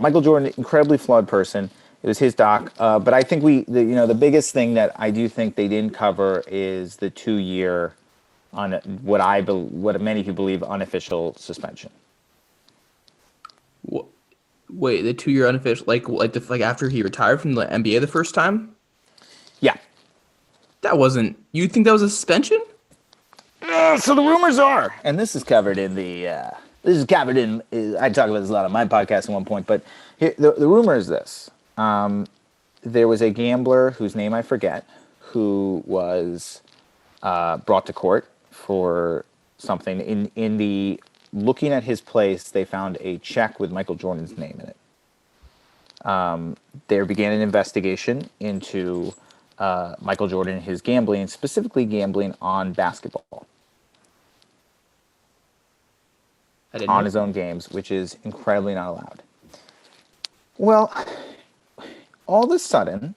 Michael Jordan, incredibly flawed person. It was his doc, but I think the biggest thing that I do think they didn't cover is the 2 year on what many people believe unofficial suspension. Wait, the 2 year unofficial, like after he retired from the NBA the first time? Yeah. That wasn't. You think that was a suspension? So the rumors are, and this is covered in I talk about this a lot on my podcast at one point, but the rumor is this. There was a gambler whose name I forget who was brought to court for something. In the looking at his place, they found a check with Michael Jordan's name in it. There began an investigation into Michael Jordan and his gambling, specifically gambling on basketball, on his own games, which is incredibly not allowed. Well, all of a sudden,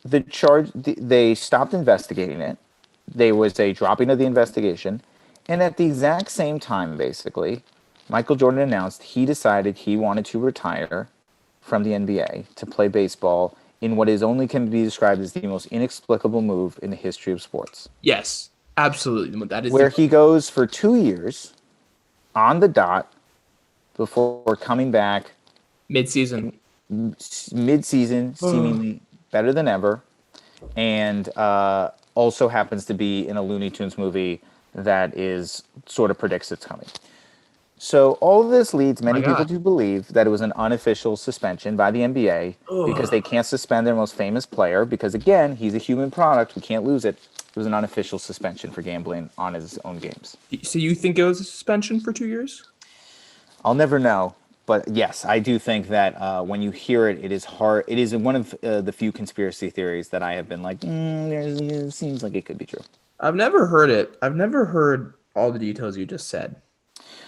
they stopped investigating it. There was a dropping of the investigation, and at the exact same time, basically, Michael Jordan announced he decided he wanted to retire from the NBA to play baseball in what is only can be described as the most inexplicable move in the history of sports. Yes, absolutely. That is where he goes for 2 years on the dot before coming back mid-season, seemingly better than ever, and also happens to be in a Looney Tunes movie that is sort of predicts it's coming. So all of this leads many people to believe that it was an unofficial suspension by the NBA because they can't suspend their most famous player because, again, he's a human product. We can't lose it. It was an unofficial suspension for gambling on his own games. So you think it was a suspension for 2 years? I'll never know. But yes, I do think that when you hear it, it is hard. It is one of the few conspiracy theories that I have been like, it seems like it could be true. I've never heard it. I've never heard all the details you just said.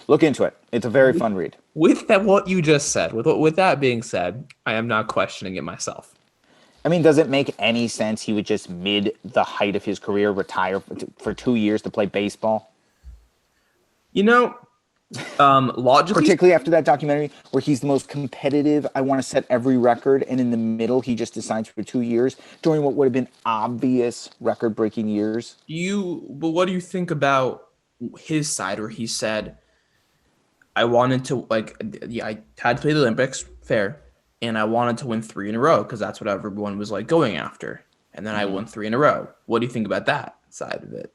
Look into it. It's a very fun read. With that, what you just said, with that being said, I am not questioning it myself. I mean, does it make any sense he would just mid the height of his career retire for 2 years to play baseball? You know, logically, particularly after that documentary where he's the most competitive, I want to set every record, and in the middle he just decides for 2 years during what would have been obvious record-breaking years. But what do you think about his side where he said, I wanted to, I had to play the Olympics, fair, and I wanted to win 3 in a row because that's what everyone was going after, and then I won 3 in a row. What do you think about that side of it?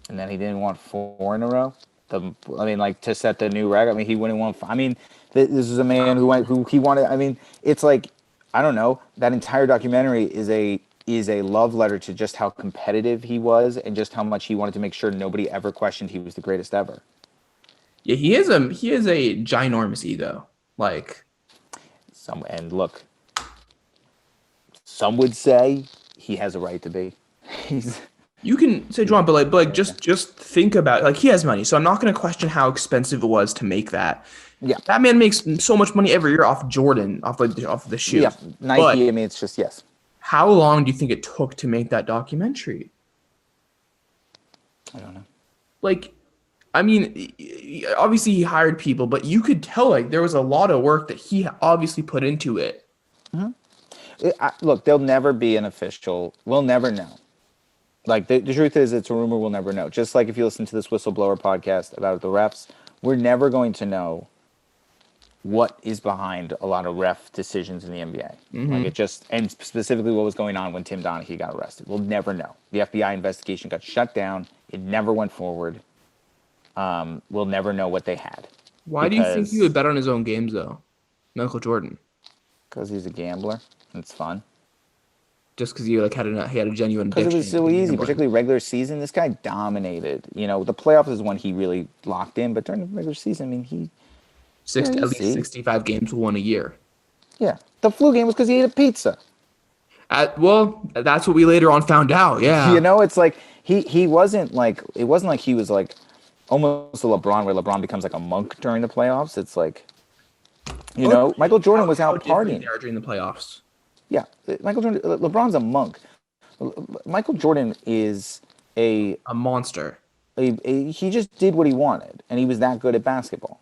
And then he didn't want 4 in a row. To set the new record. I mean, he wouldn't want. I mean, this is a man who he wanted. I mean, it's like, I don't know. That entire documentary is a love letter to just how competitive he was and just how much he wanted to make sure nobody ever questioned he was the greatest ever. Yeah, he is a ginormous ego. Some would say he has a right to be. You can say John, but just think about he has money, so I'm not going to question how expensive it was to make that. Yeah, that man makes so much money every year off Jordan, off the shoes. Yeah, Nike. But I mean, it's just yes. How long do you think it took to make that documentary? I don't know. I mean, obviously he hired people, but you could tell there was a lot of work that he obviously put into it. Mm-hmm. Look, there'll never be an official. We'll never know. The truth is, it's a rumor. We'll never know. Just like if you listen to this whistleblower podcast about the refs, we're never going to know what is behind a lot of ref decisions in the NBA. Mm-hmm. And specifically what was going on when Tim Donaghy got arrested. We'll never know. The FBI investigation got shut down. It never went forward. We'll never know what they had. Why do you think he would bet on his own games, though, Michael Jordan? Because he's a gambler. It's fun. Just because he had a genuine addiction. Because it was so easy, particularly regular season. This guy dominated. The playoffs is when he really locked in, but during the regular season, I mean, he at least 65 games won a year. Yeah, the flu game was because he ate a pizza. Well, that's what we later on found out. Yeah, it's like he wasn't like it wasn't like he was like almost a LeBron where LeBron becomes like a monk during the playoffs. It's like Michael Jordan was out partying during the playoffs. Yeah, LeBron's a monk. Michael Jordan is a monster. He just did what he wanted, and he was that good at basketball.